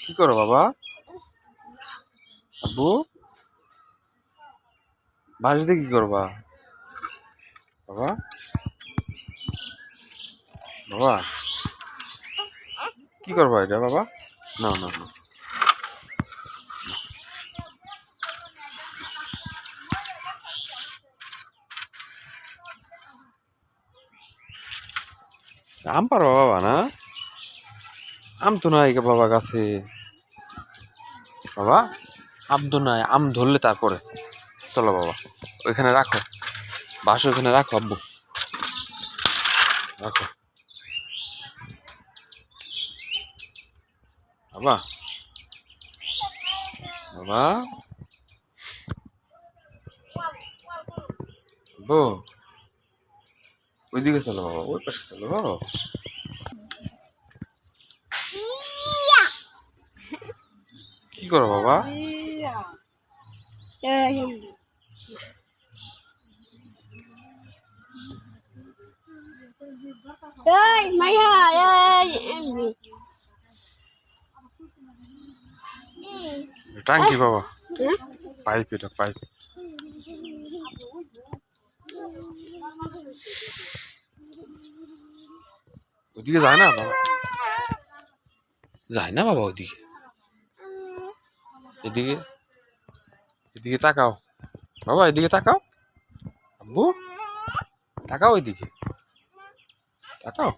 কি করো বাবা? আব্বু, বাঁশ দিয়ে কি করবা? বাবা, বাবা, কি করবা এটা বাবা? না না না, আম পারবা বাবা? না, আম তো নাই গো বাবা গাছে। বাবা, আম তো নাই, আম ধরলে তারপরে চলো বাবা। ওইখানে রাখো, বাঁশ ওইখানে রাখো আব্বু, রাখো। বাবা, বাবা, আব্বু, ওইদিকে চলো বাবা, ওই পাশে চলো। কি করো বাবা? টাঙ্কি বাবা, পাইপ, এটা পাইপ। ওইদিকে যায় না বাবা, যায় না বাবা ওইদিকে। এদিকে, এদিকে তাকাও বাবা, এদিকে তাকাও আব্বু, তাকাও ওইদিকে, তাকাও।